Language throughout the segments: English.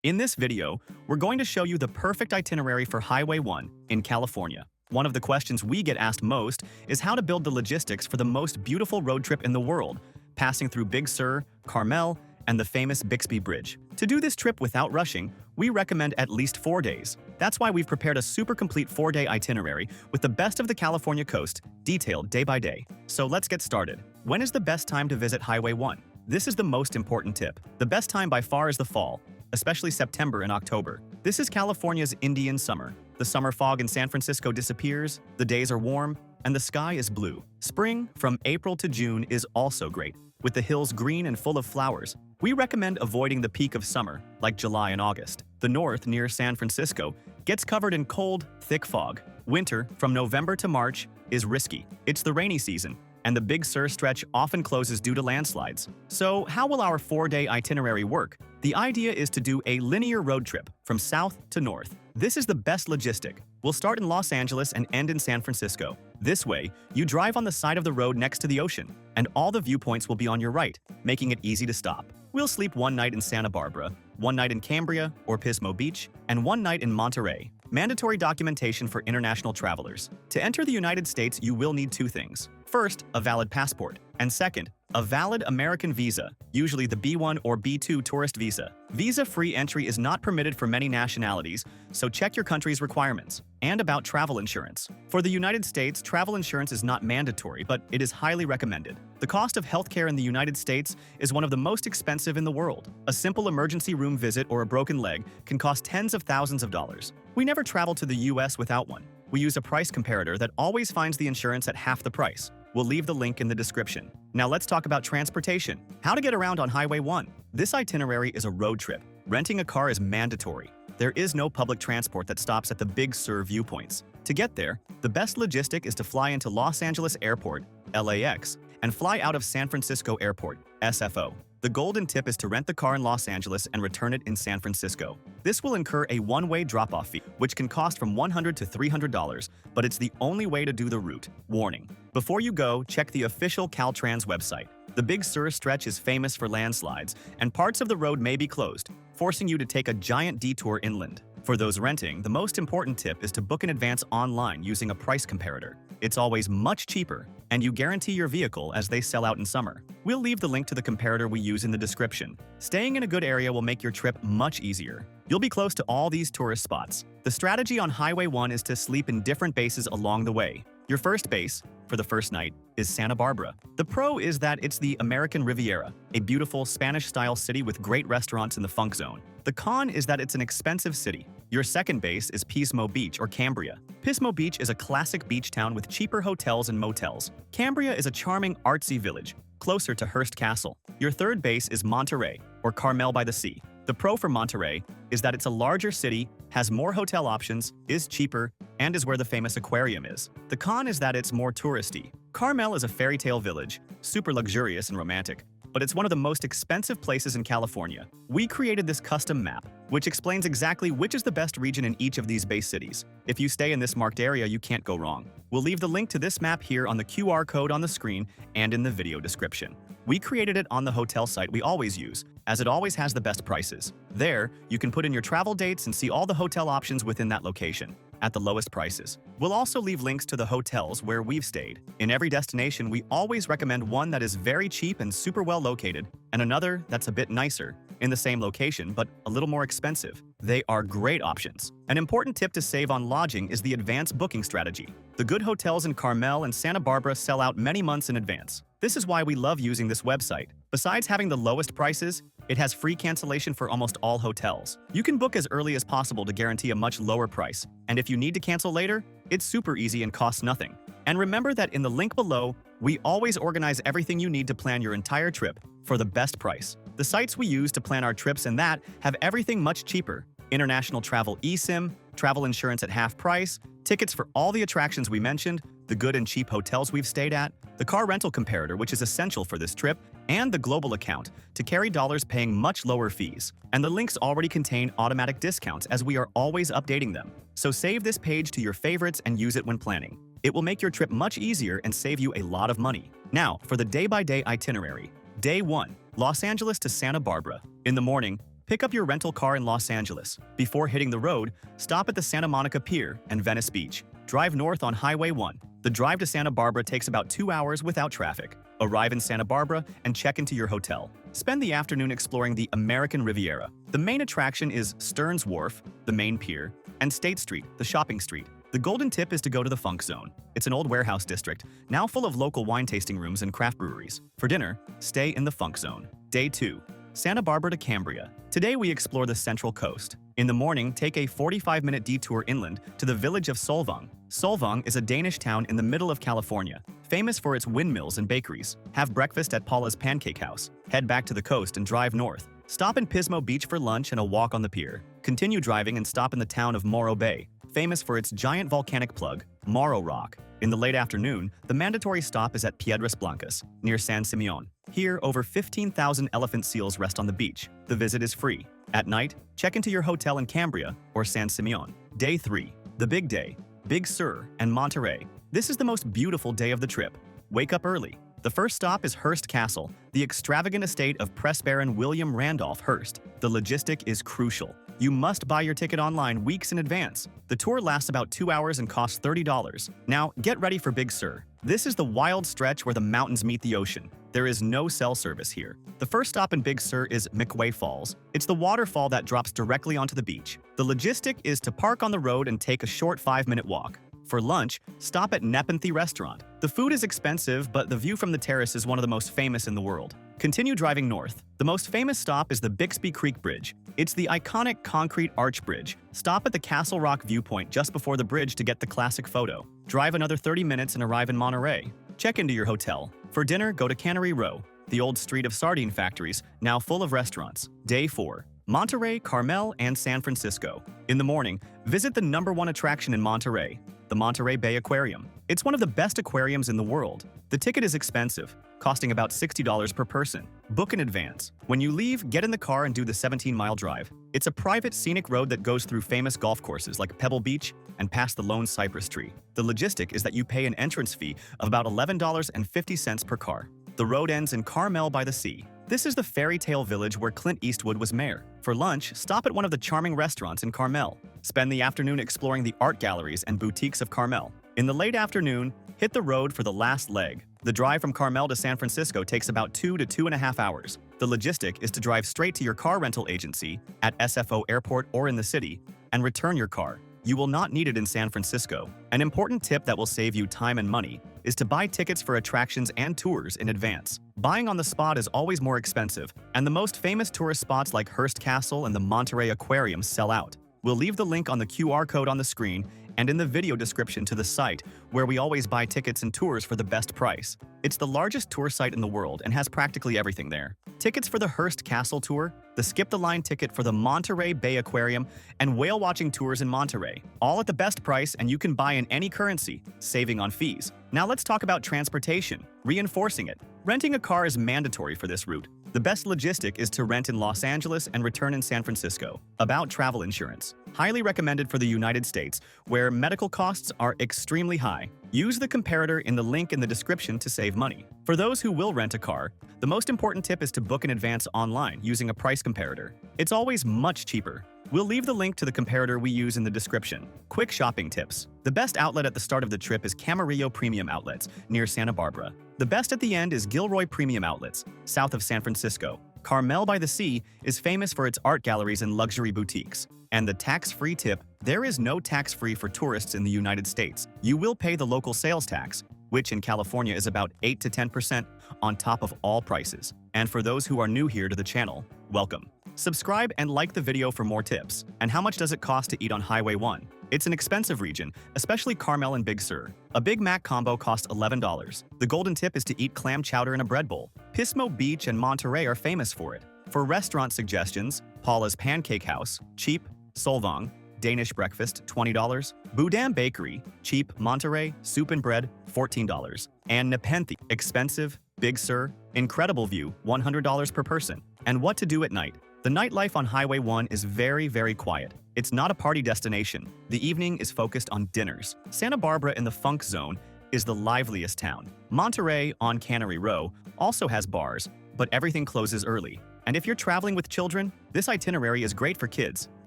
In this video, we're going to show you the perfect itinerary for Highway 1 in California. One of the questions we get asked most is how to build the logistics for the most beautiful road trip in the world, passing through Big Sur, Carmel, and the famous Bixby Bridge. To do this trip without rushing, we recommend at least 4 days. That's why we've prepared a super complete 4-day itinerary with the best of the California coast, detailed day by day. So let's get started. When is the best time to visit Highway 1? This is the most important tip. The best time by far is the fall, especially September and October. This is California's Indian summer. The summer fog in San Francisco disappears, the days are warm, and the sky is blue. Spring, from April to June, is also great, with the hills green and full of flowers. We recommend avoiding the peak of summer, like July and August. The north, near San Francisco, gets covered in cold, thick fog. Winter, from November to March, is risky. It's the rainy season, and the Big Sur stretch often closes due to landslides. So how will our 4-day itinerary work? The idea is to do a linear road trip from south to north. This is the best logistic. We'll start in Los Angeles and end in San Francisco. This way, you drive on the side of the road next to the ocean, and all the viewpoints will be on your right, making it easy to stop. We'll sleep 1 night in Santa Barbara, 1 night in Cambria or Pismo Beach, and 1 night in Monterey. Mandatory documentation for international travelers. To enter the United States, you will need 2 things. First, a valid passport, and second, a valid American visa, usually the B1 or B2 tourist visa. Visa-free entry is not permitted for many nationalities, so check your country's requirements. And about travel insurance. For the United States, travel insurance is not mandatory, but it is highly recommended. The cost of healthcare in the United States is one of the most expensive in the world. A simple emergency room visit or a broken leg can cost tens of thousands of dollars. We never travel to the US without one. We use a price comparator that always finds the insurance at half the price. We'll leave the link in the description. Now let's talk about transportation. How to get around on Highway 1. This itinerary is a road trip. Renting a car is mandatory. There is no public transport that stops at the Big Sur viewpoints. To get there, the best logistic is to fly into Los Angeles Airport, LAX, and fly out of San Francisco Airport, SFO. The golden tip is to rent the car in Los Angeles and return it in San Francisco. This will incur a one-way drop-off fee, which can cost from $100 to $300, but it's the only way to do the route. Warning: before you go, check the official Caltrans website. The Big Sur stretch is famous for landslides, and parts of the road may be closed, forcing you to take a giant detour inland. For those renting, the most important tip is to book in advance online using a price comparator. It's always much cheaper, and you guarantee your vehicle as they sell out in summer. We'll leave the link to the comparator we use in the description. Staying in a good area will make your trip much easier. You'll be close to all these tourist spots. The strategy on Highway 1 is to sleep in different bases along the way. Your first base, for the first night, is Santa Barbara. The pro is that it's the American Riviera, a beautiful Spanish-style city with great restaurants in the funk zone. The con is that it's an expensive city. Your second base is Pismo Beach or Cambria. Pismo Beach is a classic beach town with cheaper hotels and motels. Cambria is a charming, artsy village, closer to Hearst Castle. Your third base is Monterey, or Carmel by the Sea. The pro for Monterey is that it's a larger city, has more hotel options, is cheaper, and is where the famous aquarium is. The con is that it's more touristy. Carmel is a fairy tale village, super luxurious and romantic, but it's one of the most expensive places in California. We created this custom map, which explains exactly which is the best region in each of these base cities. If you stay in this marked area, you can't go wrong. We'll leave the link to this map here on the QR code on the screen and in the video description. We created it on the hotel site we always use, as it always has the best prices. There, you can put in your travel dates and see all the hotel options within that location, at the lowest prices. We'll also leave links to the hotels where we've stayed. In every destination, we always recommend one that is very cheap and super well located, and another that's a bit nicer, in the same location but a little more expensive. They are great options. An important tip to save on lodging is the advance booking strategy. The good hotels in Carmel and Santa Barbara sell out many months in advance. This is why we love using this website. Besides having the lowest prices, it has free cancellation for almost all hotels. You can book as early as possible to guarantee a much lower price, and if you need to cancel later, it's super easy and costs nothing. And remember that in the link below, we always organize everything you need to plan your entire trip for the best price. The sites we use to plan our trips and that have everything much cheaper. International travel eSIM, travel insurance at half price, tickets for all the attractions we mentioned, the good and cheap hotels we've stayed at, the car rental comparator, which is essential for this trip, and the global account to carry dollars paying much lower fees. And the links already contain automatic discounts as we are always updating them. So save this page to your favorites and use it when planning. It will make your trip much easier and save you a lot of money. Now, for the day-by-day itinerary. Day 1. Los Angeles to Santa Barbara. In the morning, Pick up your rental car in Los Angeles. Before hitting the road, stop at the Santa Monica Pier and Venice Beach. Drive north on Highway 1. The drive to Santa Barbara takes about 2 hours without traffic. Arrive in Santa Barbara and check into your hotel. Spend the afternoon exploring the American Riviera. The main attraction is Stearns Wharf, the main pier, and State Street, the shopping street. The golden tip is to go to the Funk Zone. It's an old warehouse district, now full of local wine tasting rooms and craft breweries. For dinner, stay in the Funk Zone. Day 2. Santa Barbara to Cambria. Today we explore the Central Coast. In the morning, take a 45-minute detour inland to the village of Solvang. Solvang is a Danish town in the middle of California, famous for its windmills and bakeries. Have breakfast at Paula's Pancake House. Head back to the coast and drive north. Stop in Pismo Beach for lunch and a walk on the pier. Continue driving and stop in the town of Morro Bay, famous for its giant volcanic plug, Morro Rock. In the late afternoon, the mandatory stop is at Piedras Blancas, near San Simeon. Here, over 15,000 elephant seals rest on the beach. The visit is free. At night, check into your hotel in Cambria or San Simeon. Day 3. The big day. Big Sur and Monterey. This is the most beautiful day of the trip. Wake up early. The first stop is Hearst Castle, the extravagant estate of Press Baron William Randolph Hearst. The logistic is crucial. You must buy your ticket online weeks in advance. The tour lasts about 2 hours and costs $30. Now, get ready for Big Sur. This is the wild stretch where the mountains meet the ocean. There is no cell service here. The first stop in Big Sur is McWay Falls. It's the waterfall that drops directly onto the beach. The logistic is to park on the road and take a short 5-minute walk. For lunch, stop at Nepenthe Restaurant. The food is expensive, but the view from the terrace is one of the most famous in the world. Continue driving north. The most famous stop is the Bixby Creek Bridge. It's the iconic concrete arch bridge. Stop at the Castle Rock viewpoint just before the bridge to get the classic photo. Drive another 30 minutes and arrive in Monterey. Check into your hotel. For dinner, go to Cannery Row, the old street of sardine factories, now full of restaurants. Day 4. Monterey, Carmel, and San Francisco. In the morning, visit the #1 attraction in Monterey, the Monterey Bay Aquarium. It's one of the best aquariums in the world. The ticket is expensive, costing about $60 per person. Book in advance. When you leave, get in the car and do the 17-mile drive. It's a private scenic road that goes through famous golf courses like Pebble Beach and past the lone cypress tree. The logistic is that you pay an entrance fee of about $11.50 per car. The road ends in Carmel by the sea. This is the fairy tale village where Clint Eastwood was mayor. For lunch, stop at one of the charming restaurants in Carmel. Spend the afternoon exploring the art galleries and boutiques of Carmel. In the late afternoon, hit the road for the last leg. The drive from Carmel to San Francisco takes about 2 to 2.5 hours. The logistic is to drive straight to your car rental agency at SFO Airport or in the city and return your car. You will not need it in San Francisco. An important tip that will save you time and money is to buy tickets for attractions and tours in advance. Buying on the spot is always more expensive, and the most famous tourist spots like Hearst Castle and the Monterey Aquarium sell out. We'll leave the link on the QR code on the screen and in the video description to the site where we always buy tickets and tours for the best price. It's the largest tour site in the world and has practically everything there. Tickets for the Hearst Castle tour, the skip-the-line ticket for the Monterey Bay Aquarium, and whale-watching tours in Monterey. All at the best price, and you can buy in any currency, saving on fees. Now let's talk about transportation, reinforcing it. Renting a car is mandatory for this route. The best logistic is to rent in Los Angeles and return in San Francisco. About travel insurance. Highly recommended for the United States, where medical costs are extremely high. Use the comparator in the link in the description to save money. For those who will rent a car, the most important tip is to book in advance online using a price comparator. It's always much cheaper. We'll leave the link to the comparator we use in the description. Quick shopping tips. The best outlet at the start of the trip is Camarillo Premium Outlets, near Santa Barbara. The best at the end is Gilroy Premium Outlets, south of San Francisco. Carmel by the Sea is famous for its art galleries and luxury boutiques. And the tax-free tip, there is no tax-free for tourists in the United States. You will pay the local sales tax, which in California is about 8 to 10% on top of all prices. And for those who are new here to the channel, welcome. Subscribe and like the video for more tips. And how much does it cost to eat on Highway 1? It's an expensive region, especially Carmel and Big Sur. A Big Mac combo costs $11. The golden tip is to eat clam chowder in a bread bowl. Pismo Beach and Monterey are famous for it. For restaurant suggestions, Paula's Pancake House, cheap, Solvang, Danish breakfast, $20. Boudin Bakery, cheap, Monterey, soup and bread, $14. And Nepenthe, expensive, Big Sur, incredible view, $100 per person. And what to do at night? The nightlife on Highway 1 is very, very quiet. It's not a party destination. The evening is focused on dinners. Santa Barbara in the Funk Zone is the liveliest town. Monterey on Cannery Row also has bars, but everything closes early. And if you're traveling with children, this itinerary is great for kids.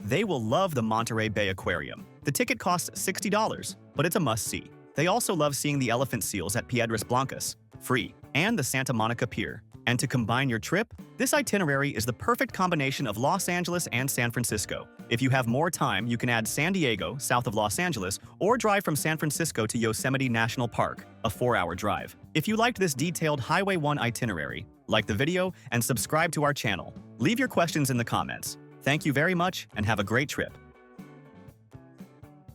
They will love the Monterey Bay Aquarium. The ticket costs $60, but it's a must-see. They also love seeing the elephant seals at Piedras Blancas, free, and the Santa Monica Pier. And to combine your trip, this itinerary is the perfect combination of Los Angeles and San Francisco. If you have more time, you can add San Diego, south of Los Angeles, or drive from San Francisco to Yosemite National Park, a 4-hour drive. If you liked this detailed Highway 1 itinerary, like the video and subscribe to our channel. Leave your questions in the comments. Thank you very much and have a great trip.